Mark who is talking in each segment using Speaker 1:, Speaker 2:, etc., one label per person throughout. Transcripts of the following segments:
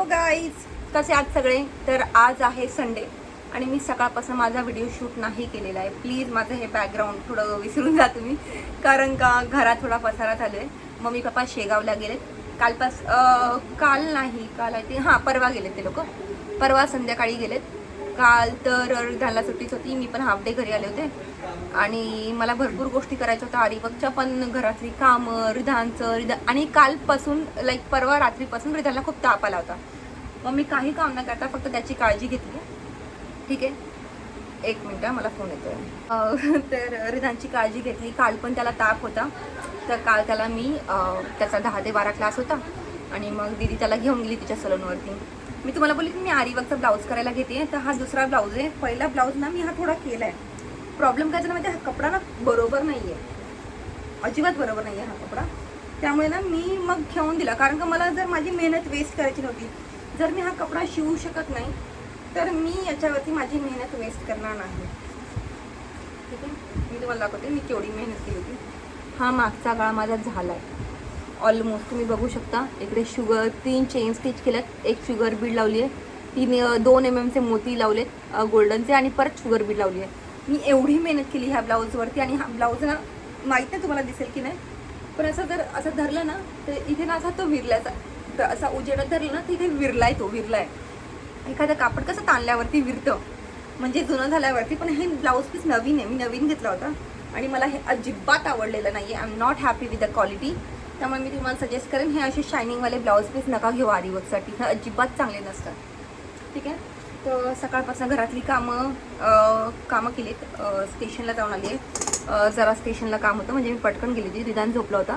Speaker 1: Hello guys, कसे आहात सगळे. तर आज आहे संडे आणि मी सकाळपासून माझा व्हिडिओ शूट नाही केलेला आहे. प्लीज माझं हे बॅकग्राऊंड थोडं विसरून जा तुम्ही, कारण का घरात थोडा पसारा चालू आहे. मम्मी पप्पा शेगावला गेलेत काल नाही, काल आहे ते परवा गेलेत ते लोक. परवा संध्याकाळी गेलेत. काल तर रिधानला सुट्टीच होती, मी पण हाफ डे घरी आले होते आणि मला भरपूर गोष्टी करायच्या होत्या. आरीवर्कच्या पण, घरातली कामं, रिधानचं आणि कालपासून परवा रात्रीपासून रिधानला खूप ताप आला होता. मग मी काही काम न करता फक्त त्याची काळजी घेतली. ठीक आहे, एक मिनिट, मला फोन येतोय. तर रिधानची काळजी घेतली. काल पण त्याला ताप होता, तर काल त्याला मी त्याचा 10 ते 12 क्लास होता आणि मग दीदी त्याला घेऊन गेली तिच्या सलूनवरती. मी तुम्हाला बोलली की मी आरीवर्कचा ब्लाऊज करायला घेते. तर हा दुसरा ब्लाऊज आहे. पहिला ब्लाऊज ना मी हा थोडा केला आहे. प्रॉब्लेम काय झाला माहिती, हा कपडा ना बरोबर नाही आहे, अजिबात बरोबर नाही आहे हा कपडा. त्यामुळे ना मी मग घेऊन दिला, कारण का मला जर माझी मेहनत वेस्ट करायची नव्हती. जर मी हा कपडा शिवू शकत नाही तर मी याच्यावरती माझी मेहनत वेस्ट करणार नाही. ठीक आहे, मी तुम्हाला दाखवते मी केवढी मेहनत केली होती. हा मागचा गळा माझा झाला आहे ऑलमोस्ट. तुम्ही बघू शकता इकडे 3 चेन स्टिच केल्यात, एक शुगर बीड लावली आहे, 2 MM मोती लावलेत गोल्डनचे आणि परत शुगर बीड लावली आहे. मी एवढी मेहनत केली ह्या ब्लाऊजवरती. आणि हा ब्लाऊज ना माहीत नाही तुम्हाला दिसेल की नाही, पण असं धरलं ना तर इथे ना असा तो विरल्याचा, तर असा उजेडात धरलं ना तर इथे विरलाय, तो विरलाय. एखादं कापड कसं ताणल्यावरती विरतं, म्हणजे जुनं झाल्यावरती. पण हे ब्लाऊज पीस नवीन आहे, मी नवीन घेतला होता आणि मला हे अजिबात आवडलेलं नाही आहे. I am not happy with the quality. त्यामुळे मी तुम्हाला सजेस्ट करेन, हे असे शायनिंगवाले ब्लाऊज पीस नका घेऊ आरीवर्कसाठी, हे अजिबात चांगले नसतात. ठीक आहे, तर सकाळपासून घरातली कामं केलीत. स्टेशनला जाऊन आली आहे. जरा स्टेशनला काम होतं, म्हणजे मी पटकन गेली होती, रिधान झोपला होता.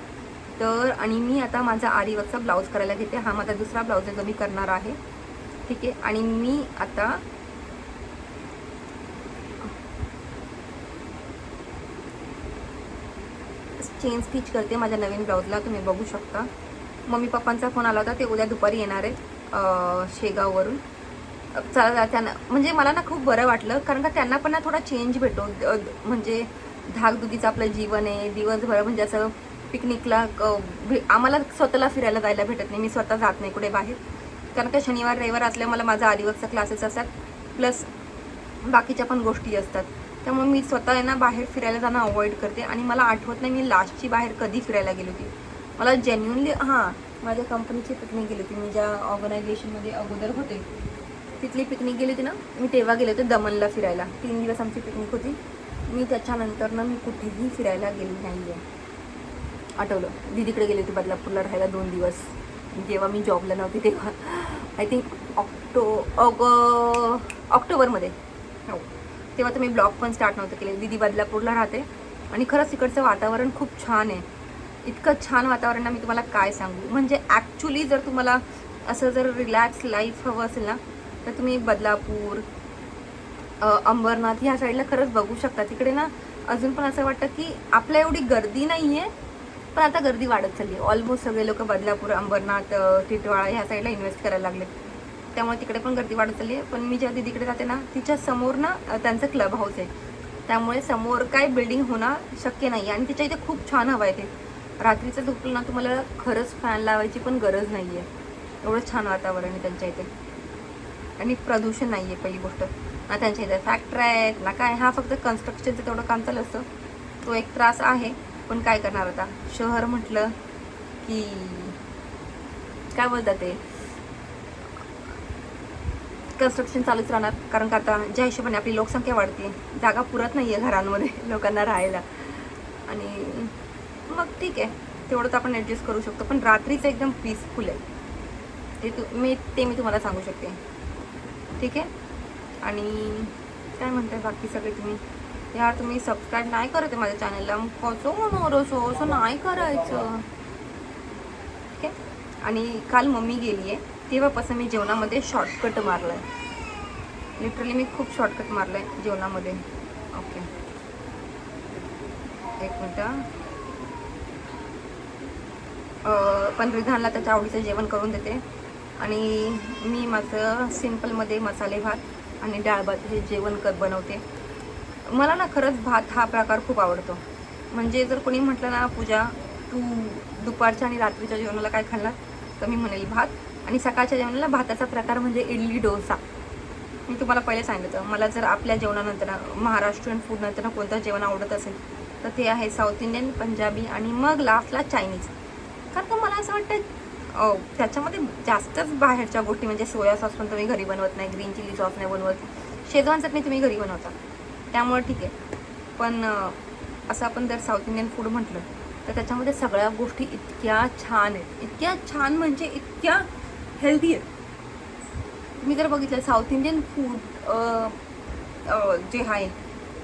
Speaker 1: तर आणि मी आता माझा आरीवर्कचा ब्लाऊज करायला घेते. हा माझा दुसरा ब्लाऊज आहे जो मी करणार आहे. ठीक आहे, आणि मी आता चेन स्टिच करते माझ्या नवीन ब्लाऊजला. तुम्ही बघू शकता. मम्मी पप्पांचा फोन आला होता, ते उद्या दुपारी येणार आहेत शेगाववरून. त्यांना म्हणजे मला ना खूप बरं वाटलं, कारण का त्यांना पण ना थोडा चेंज भेटतो. म्हणजे धाकधुकीचं आपलं जीवन आहे, दिवसभर म्हणजे असं पिकनिकला आम्हाला स्वतःला फिरायला जायला भेटत नाही. मी स्वतः जात नाही कुठे बाहेर, कारण का शनिवार रविवार असल्या मला माझा आरीवर्कचा क्लासेस असतात, प्लस बाकीच्या पण गोष्टी असतात. त्यामुळे मी स्वतः आहे ना बाहेर फिरायला जाणं अवॉइड करते. आणि मला आठवत नाही मी लास्टची बाहेर कधी फिरायला गेली होती. मला जेन्युनली माझ्या कंपनीची पिकनिक गेली होती. मी ज्या ऑर्गनायझेशनमध्ये अगोदर होते तिथली पिकनिक गेली होती ना, मी तेव्हा गेले होते दमनला फिरायला. 3 दिवस आमची पिकनिक होती. मी त्याच्यानंतर ना मी कुठेही फिरायला गेली नाही आहे. आठवलं, दीदीकडे गेली होती बदलापूरला राहायला 2 दिवस, जेव्हा मी जॉबला नव्हती तेव्हा. आय थिंक ऑक्टोबरमध्ये, हो, तेव्हा तर मी ब्लॉग पण स्टार्ट नव्हतं केले. दीदी बदलापूरला राहते आणि खरंच इकडचं वातावरण खूप छान आहे. इतकं छान वातावरण ना, मी तुम्हाला काय सांगू. म्हणजे ॲक्च्युली जर तुम्हाला असं जर रिलॅक्स लाईफ हवं असेल ना, तर तुम्ही बदलापूर, अंबरनाथ ह्या साईडला खरंच बघू शकता. तिकडे ना अजून पण असं वाटतं की आपल्या एवढी गर्दी नाही आहे, पण आता गर्दी वाढत चालली आहे. ऑलमोस्ट सगळे लोक बदलापूर, अंबरनाथ, टिटवाळा ह्या साईडला इन्व्हेस्ट करायला लागले, त्यामुळे तिकडे पण गर्दी वाढत चालली आहे. पण मी जेव्हा दीदीकडे जाते ना, तिच्या समोर ना त्यांचं क्लब हाऊस आहे, त्यामुळे समोर काय बिल्डिंग होणं शक्य नाही. आणि तिच्या इथे खूप छान हवं आहे. ते रात्रीचं झोपलं ना तुम्हाला खरंच फॅन लावायची पण गरज नाही आहे, एवढं छान वातावरण आहे त्यांच्या इथे. आणि प्रदूषण नाही आहे पहिली गोष्ट ना. त्यांच्या इथे फॅक्टऱ्या आहेत ना काय, फक्त कन्स्ट्रक्शनचं तेवढं काम चालू असतं, तो एक त्रास आहे. पण काय करणार आता, शहर म्हटलं की काय बोलतात ते, कन्स्ट्रक्शन चालूच राहणार. कारण का आता ज्या हिशोबाने आपली लोकसंख्या वाढते, जागा पुरत नाही आहे घरांमध्ये लोकांना राहायला. आणि मग ठीक आहे, तेवढं तर आपण ॲडजस्ट करू शकतो. पण रात्रीचं एकदम पीसफुल आहे ते मी तुम्हाला सांगू शकते. ठीक आहे, आणि काय म्हणताय बाकी सगळे तुम्ही. यार तुम्ही सबस्क्राईब नाही करत आहे माझ्या चॅनलला, मग कसं होणार असं नाही करायचं. ठीक आहे, आणि काल मम्मी गेली आहे तेव्हापासून मी जेवणामध्ये शॉर्टकट मारला आहे. लिटरली मी खूप शॉर्टकट मारला आहे जेवणामध्ये. ओके, एक मिनटं. पण रिधानला त्याच्या आवडीचं जेवण करून देते आणि मी माझं सिम्पलमध्ये मसाले भात आणि डाळ भात हे जेवण बनवते. मला ना खरंच भात हा प्रकार खूप आवडतो. म्हणजे जर कोणी म्हटलं ना, पूजा तू दुपारच्या आणि रात्रीच्या जेवणाला काय खाल्लं, तर मी म्हणेल भात आणि सकाळच्या जेवणाला भाताचा प्रकार म्हणजे इडली डोसा. मी तुम्हाला पहिले सांगितलं, मला जर आपल्या जेवणानंतर महाराष्ट्रीयन फूड नंतर कोणतं जेवण आवडत असेल तर ते आहे साऊथ इंडियन, पंजाबी आणि मग लास्टला चायनीज. कारण का मला असं वाटतं त्याच्यामध्ये जास्तच बाहेरच्या गोष्टी, म्हणजे सोया सॉस पण तुम्ही घरी बनवत नाही, ग्रीन चिली सॉस नाही बनवत, शेजवान चटणी तुम्ही घरी बनवता, त्यामुळे ठीक आहे. पण असं आपण जर साऊथ इंडियन फूड म्हटलं तर त्याच्यामध्ये सगळ्या गोष्टी इतक्या छान आहेत, इतक्या छान म्हणजे इतक्या हेल्दी आहेत. तुम्ही जर बघितलं साऊथ इंडियन फूड जे आहे,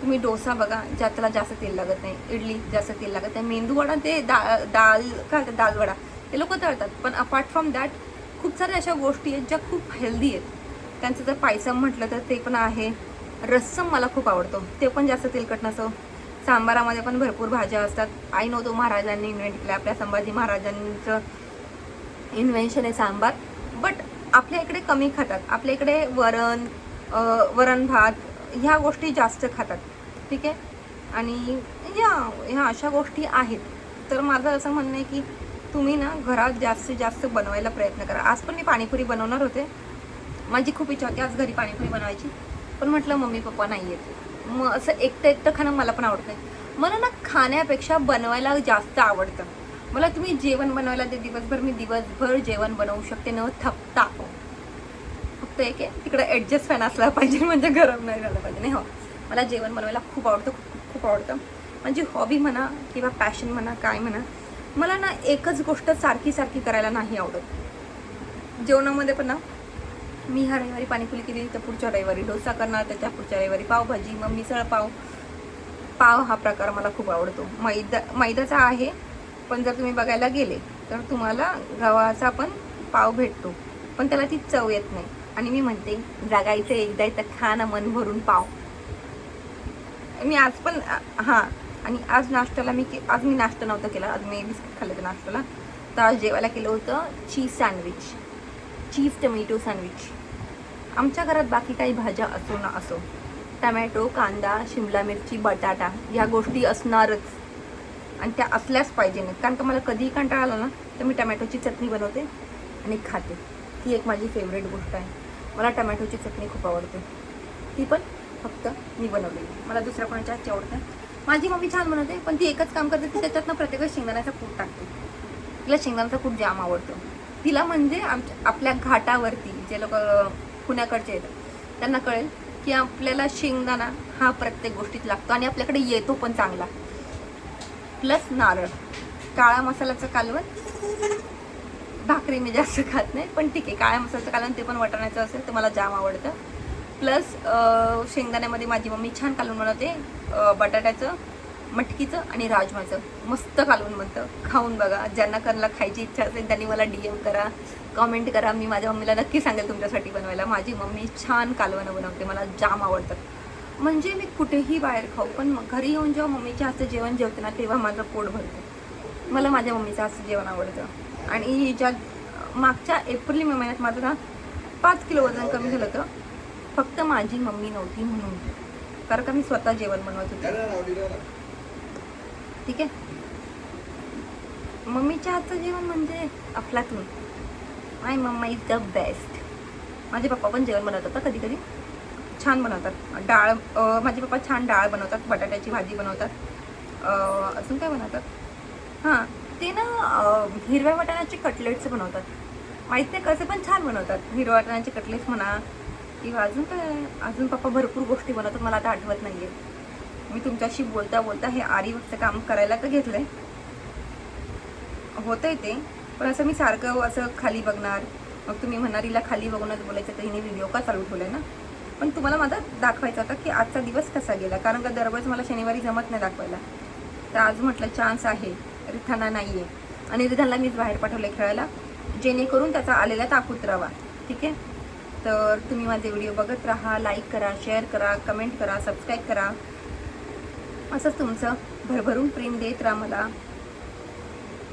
Speaker 1: तुम्ही डोसा बघा, ज्यात त्याला जास्त तेल लागत नाही, इडली जास्त तेल लागत नाही, मेंदूवडा ते दालवडा ते लोक तळतात. पण अपार्ट फ्रॉम दॅट खूप साऱ्या अशा गोष्टी आहेत ज्या खूप हेल्दी आहेत. त्यांचं जर पायसम म्हटलं तर ते पण आहे. रस्सम मला खूप आवडतो, ते पण जास्त तेलकट नसतं. सांबारामध्ये पण भरपूर भाज्या असतात. आय नो तो महाराजांनी इन्व्हेंट केला, आपल्या संभाजी महाराजांचं इन्व्हेन्शन आहे सांबार. बट आपल्या इकडे कमी खातात. आपल्या इकडे वरण भात ह्या गोष्टी जास्त खातात, ठीक आहे. आणि ह्या अशा गोष्टी आहेत. तर माझं असं म्हणणं आहे की तुम्ही ना घरात जास्तीत जास्त बनवायला प्रयत्न करा. आज पण मी पाणीपुरी बनवणार होते, माझी खूप इच्छा होती आज घरी पाणीपुरी बनवायची, पण म्हटलं मम्मी पप्पा नाही येत. मग असं एकटं खाणं मला पण आवडत नाही. मला ना खाण्यापेक्षा बनवायला जास्त आवडतं. मला तुम्ही जेवण बनवायला ते दिवसभर, मी दिवसभर जेवण बनवू शकते न थकता. फक्त एक आहे, तिकडे ॲडजस्ट फॅन असला पाहिजे, म्हणजे गरम नाही झालं पाहिजे. नाही हो, मला जेवण बनवायला खूप आवडतं, खूप खूप आवडतं. माझी हॉबी म्हणा किंवा पॅशन म्हणा, काय म्हणा, मला ना एकच गोष्ट सारखी सारखी करायला नाही आवडत. जेवणामध्ये पण ना मी ह्या रविवारी पाणीपुरी केली तर पुढच्या रविवारी डोसा करणार, त्याच्या पुढच्या रविवारी पावभाजी, मग मिसळ पाव हा प्रकार मला खूप आवडतो. मैद्याचा आहे, पण जर तुम्ही बघायला गेले तर तुम्हाला गव्हाचा पण पाव भेटतो, पण त्याला ती चव येत नाही. आणि मी म्हणते जगायचं एकदा तर खा ना मन भरून पाव. मी आज पण आणि आज नाश्त्याला आज मी नाश्ता नव्हता केला, आज मी बिस्किट खाल्लं होतं नाश्त्याला. तर आज जेवायला केलं होतं चीज टोमॅटो सँडविच. आमच्या घरात बाकी काही भाज्या असो ना असो, टमॅटो, कांदा, शिमला मिरची, बटाटा ह्या गोष्टी असणारच, आणि त्या असल्याच पाहिजे नाही. कारण का मला कधीही कंटाळा आला ना तर मी टमॅटोची चटणी बनवते आणि खाते. ती एक माझी फेवरेट गोष्ट आहे. मला टमॅटोची चटणी खूप आवडते, ती पण फक्त मी बनवलेली. मला दुसऱ्या कोणाच्या हातची आवडत नाही. माझी मम्मी छान बनवते, पण ती एकच काम करते, ती त्याच्यातनं प्रत्येक वेळेस शेंगदाण्याचा कूट टाकते. तिला शेंगदाण्याचा कूट जाम आवडतो. तिला म्हणजे आपल्या घाटावरती जे लोक पुण्याकडचे येतात त्यांना कळेल की आपल्याला शेंगदाणा हा प्रत्येक गोष्टीत लागतो आणि आपल्याकडे येतो पण चांगला. प्लस नारळ, काळा मसाल्याचं कालवण. भाकरी मी जास्त खात नाही, पण ठीक आहे, काळ्या मसाल्याचं कालवण ते पण वाटाण्याचं असेल तर मला जाम आवडतं. प्लस शेंगदाण्यामध्ये माझी मम्मी छान कालवण बनवते, बटाट्याचं, मटकीचं आणि राजमाचं मस्त कालवण बनतं. खाऊन बघा. ज्यांना करायला खायची इच्छा असेल त्यांनी मला DM करा, कॉमेंट करा. मी माझ्या मम्मीला नक्की सांगेल तुमच्यासाठी बनवायला. माझी मम्मी छान कालवणं बनवते, मला जाम आवडतात. म्हणजे मी कुठेही बाहेर खाऊ, पण घरी येऊन जेव्हा मम्मीच्या हातचं जेवण जेवते ना तेव्हा माझं पोट भरतं. मला माझ्या मम्मीचं हातचं जेवण आवडतं. आणि ज्या मागच्या एप्रिल महिन्यात माझं ना 5 किलो वजन कमी झालं होतं, फक्त माझी मम्मी नव्हती म्हणून. कारण का मी स्वतः जेवण बनवत होते, ठीक आहे. मम्मीच्या हातचं जेवण म्हणजे अफलातून. माय मम्मा इज द बेस्ट. माझे पप्पा पण जेवण बनवतात कधी कधी, छान बनवतात. डाळ, माझे पप्पा छान डाळ बनवतात, बटाट्याची भाजी बनवतात, अजून काय बनवतात, हां ते ना हिरव्या वाटाण्याचे कटलेट्स बनवतात. माहीत नाही कसे, पण छान बनवतात. हिरव्या वाटाण्याचे कटलेट्स म्हणा किंवा अजून काय, अजून पप्पा भरपूर गोष्टी बनवतात, मला आता आठवत नाही आहे. मी तुमच्याशी बोलता बोलता हे आरीवर्कचं काम करायला तर घेतलं आहे, होतं आहे ते. पण असं मी सारखं असं खाली बघणार, मग तुम्ही म्हणणार हिला खाली बघूनच बोलायचं तर हिने व्हिडिओ का चालू ठेवला आहे ना. पण तुम्हाला माझा दाखवायचा होता की आजचा दिवस कसा गेला, कारण का दररोज मला शनिवारी जमत नाही दाखवायला. तर आज म्हटलं चान्स आहे, रिथाना नाही आहे आणि रिथानला मीच बाहेर पाठवलं खेळायला, जेणेकरून त्याचा आलेला ताप उतरावा, ठीक आहे. तर तुम्ही माझे व्हिडिओ बघत राहा, लाईक करा, शेअर करा, कमेंट करा, सबस्क्राईब करा. असंच तुमचं भरभरून प्रेम देत राहा मला.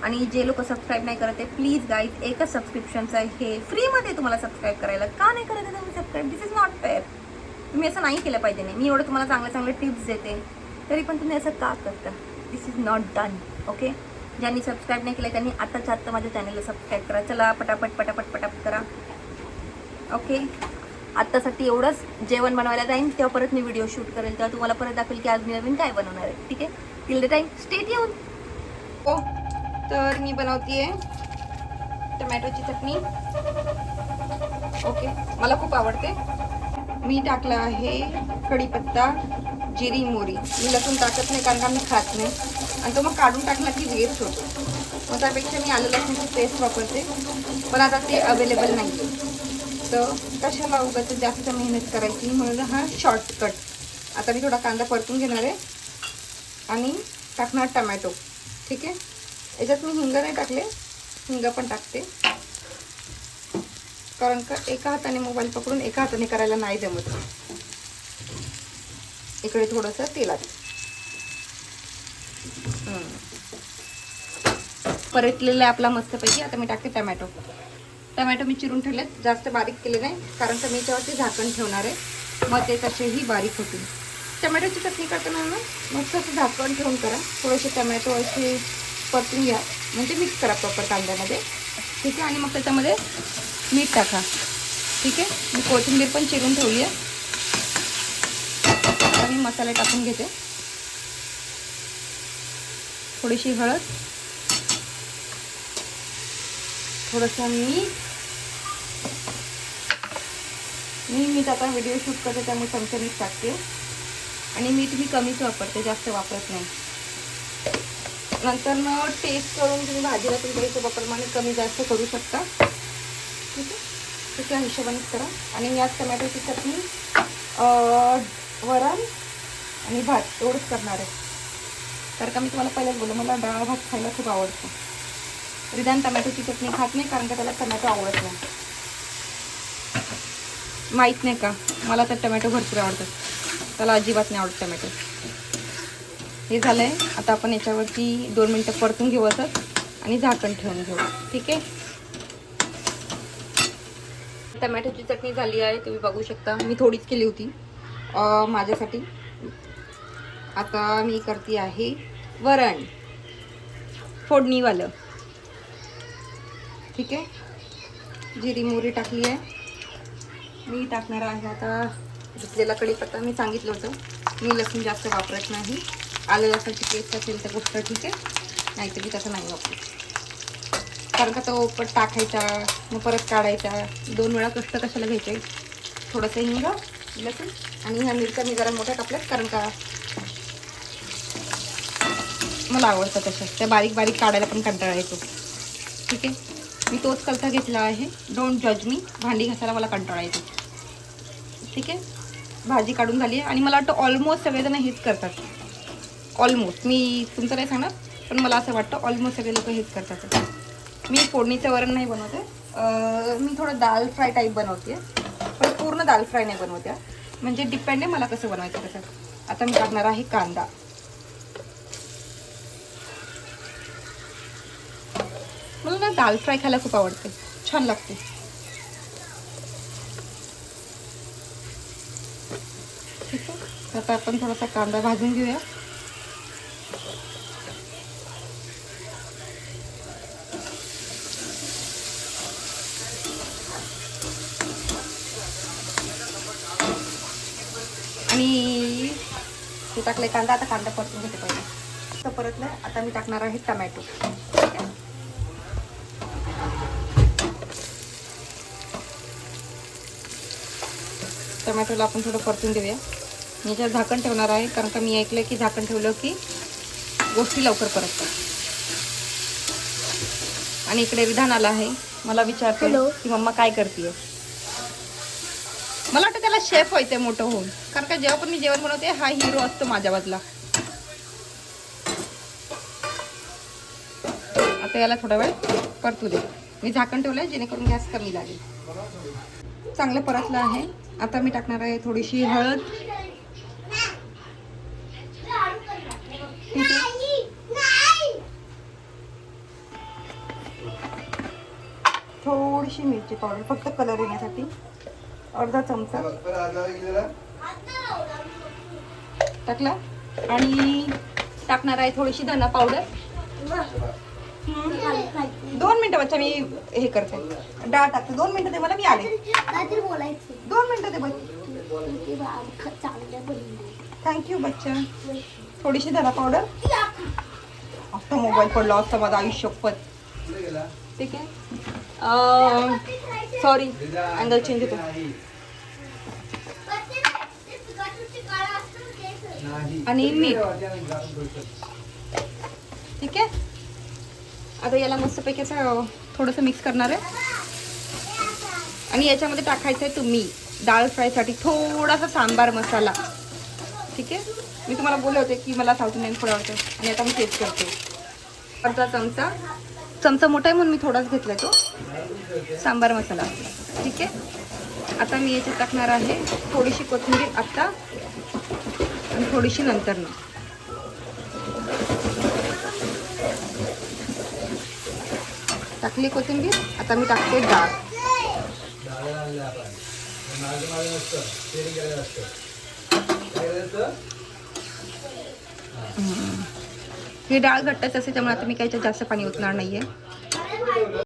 Speaker 1: आणि जे लोक सबस्क्राईब नाही करत आहे, प्लीज गाईज, एकच सबस्क्रिप्शनचं आहे, हे फ्रीमध्ये तुम्हाला सबस्क्राईब करायला. का नाही करत आहे तुम्ही subscribe? This is not fair. तुम्ही असं नाही केलं पाहिजे. नाही, मी एवढं तुम्हाला चांगले चांगले टिप्स देते तरी पण तुम्ही असं का करता? दिस इज नॉट डन, ओके. ज्यांनी सबस्क्राईब नाही केलं त्यांनी आत्ता माझ्या चॅनलला सबस्क्राईब करा. चला पटापट पटापट पटापट करा. ओके, आत्तासाठी एवढंच. जेवण बनवायला जाईन तेव्हा परत मी व्हिडिओ शूट करेल, तेव्हा तुम्हाला परत दाखवेल की आज मी नवीन काय बनवणार आहे. ठीक आहे, till the time stay tune. हो, तर मी बनवते टमॅटोची चटणी. ओके, मला खूप आवडते. मी टाकलं आहे कढीपत्ता, जिरी, मोहरी. मी लसूण टाकत नाही कारण का मी खात नाही आणि तो मग काढून टाकला की वेस्ट होतो. मग त्यापेक्षा मी आलं लसूणची पेस्ट वापरते, पण आता ते अवेलेबल नाही. तर कशाला उगाच जास्त मेहनत करायची, म्हणून हा शॉर्टकट. आता मी थोडा कांदा परतून घेणार आहे आणि टाकणार टमॅटो. ठीक आहे, याच्यात मी हिंग नाही टाकले, हिंग पण टाकते कारण का एका हाताने मोबाईल पकडून एका हाताने करायला नाही जमत. इकडे थोडंसं तेलात परतलेलं आहे आपला मस्तपैकी. आता मी टाकते टमॅटो. टमॅटो मी चिरून ठेवलेत, जास्त बारीक केले नाही कारण का मी याच्यावरती झाकण ठेवणार आहे, मग ते तसेही बारीक होतील. टमॅटोची चटणी करताना ना मस्त असं झाकण ठेवून करा. थोडेसे टमॅटो असे परतून घ्या, म्हणजे मिक्स करा प्रॉपर कांद्यामध्ये. ठीक आहे, आणि मग त्याच्यामध्ये मीठ टाका. ठीक आहे, मी कोथिंबीर पण चिरून ठेवली आहे. आता मी मसाले टाकून घेते. थोडीशी हळद, थोडंसं मीठ आता व्हिडिओ शूट करते त्यामुळे चमचमीत टाकते आणि मीठ मी कमीच वापरते, जास्त वापरत नाही. नंतर मग टेस्ट करून तुम्ही भाजीला तुमच्या हिशोबाप्रमाणे कमी जास्त करू शकता. ठीक आहे, त्याच्या हिशोबानेच करा. आणि यात टमॅटोची चटणी, वरण आणि भात एवढंच करणार आहे. तर का मी तुम्हाला पहिलेच बोललो, मला डाळ भात खायला खूप आवडतो. रिदान टमॅटोची चटणी खात नाही कारण का त्याला टमॅटो आवडत नाही. माहीत नाही का, मला तर टमॅटो भरपूर आवडतात, त्याला अजिबात नाही आवडत टमॅटो. हे झालं आहे. आता आपण याच्यावरती 2 मिनटं परतून घेऊ असं आणि झाकण ठेवून घेऊ. ठीक आहे, टमॅटोची चटणी झाली आहे, तुम्ही बघू शकता. मी थोडीच केली होती माझ्यासाठी. आता मी करते आहे वरण फोडणीवालं. ठीक आहे, जिरी मोहरी टाकली आहे. मी टाकणार आहे आता घेतलेला कढीपत्ता. मी सांगितलं होतं मी लसूण जास्त वापरत नाही. आलं लसूणची पेस्ट असेल तर गोष्ट ठीक आहे, नाहीतर मी तसं नाही वापरत कारण का तो पण टाकायचा मग परत काढायचा, 2 वेळा कष्ट कशाला घ्यायचे. थोडंसं हिंग, लसूण आणि ह्या मिरच्या मी जरा मोठ्या टाकल्यात कारण का मला आवडतं तशा. त्या बारीक बारीक काढायला पण कंटाळा येतो. ठीक आहे, मी तोच कलता घेतला आहे. डोंट जज मी, भांडी घासायला मला कंटाळा येतो. ठीक आहे, भाजी काढून झाली आहे आणि मला वाटतं ऑलमोस्ट सगळेजण हेच करतात. ऑलमोस्ट, मी तुमचं नाही सांगणार पण मला असं वाटतं ऑलमोस्ट सगळे लोक हेच करतात. मी फोडणीचं वरण नाही बनवते, मी थोडं दाल फ्राय टाईप बनवते, पण पूर्ण दाल फ्राय नाही बनवते. म्हणजे डिपेंड आहे मला कसं बनवायचं तसं. आता मी टाकणार आहे कांदा. मला ना दाल फ्राय खायला खूप आवडते, छान लागते. ठीक आहे, आता आपण थोडासा कांदा भाजून घेऊया. आणि ते टाकले कांदा. आता कांदा परतून घेते पहिले. तर परतलं. आता मी टाकणार आहे टमॅटो. ठीक आहे, टमॅटोला आपण थोडं परतून देऊया. मी याच्यावर झाकण ठेवणार आहे कारण का मी ऐकलं की झाकण ठेवलं की गोष्टी लवकर परततात. आणि इकडे विधान आला आहे, मला विचारतो की मम्मा काय करतेय. मला वाटतं त्याला शेफ व्हायचंय मोठं होऊन, कारण का जेव्हा पण मी जेवण बनवते हा हिरो असतो माझ्या बाजूला. आता याला थोडा वेळ परतू दे. मी झाकण ठेवलंय जेणेकरून गॅस कमी लागेल. चांगलं परतलं आहे. आता मी टाकणार आहे थोडीशी हळद. ठीक आहे, थोडीशी मिरची पावडर फक्त कलर येण्यासाठी, अर्धा चमचा टाकला. आणि टाकणार आहे थोडीशी धना पावडर. 2 मिनिटं बच्चा, मी हे करते, डाळ टाकते. 2 मिनिटं दे मला, मी आले.
Speaker 2: काहीतरी बोलायचं.
Speaker 1: 2 मिनिटं दे बच्चा.
Speaker 2: चांगलं बनवलं.
Speaker 1: थँक्यू बच्चा. थोडीशी धना पावडर. आता मोबाईल पडला असता माझा, आयुष्यपत. ठीक आहे. सॉरी, अँगल चेंज होतो. आणि मीठ. ठीक आहे. आता याला मस्तपैकी असं थोडंसं मिक्स करणार आहे. आणि याच्यामध्ये टाकायचं आहे तुम्ही डाळ फ्रायसाठी थोडासा सांबार मसाला. ठीक आहे. मी तुम्हाला बोलले होते की मला साऊथ इंडियन फूड आवडतं, आणि आता मी तेच करते. अर्धा चमचा मोठा आहे म्हणून मी थोडाच घेतला तो सांबार मसाला. ठीक आहे. आता मी याच्यात टाकणार आहे थोडीशी कोथिंबीर आत्ता, आणि थोडीशी नंतर ना. टाकली कोथिंबीर. आता मी टाकते डाळ. ही डाळ घट्टच असते, त्यामुळे आता मी काही जास्त पाणी ओतणार नाहीये.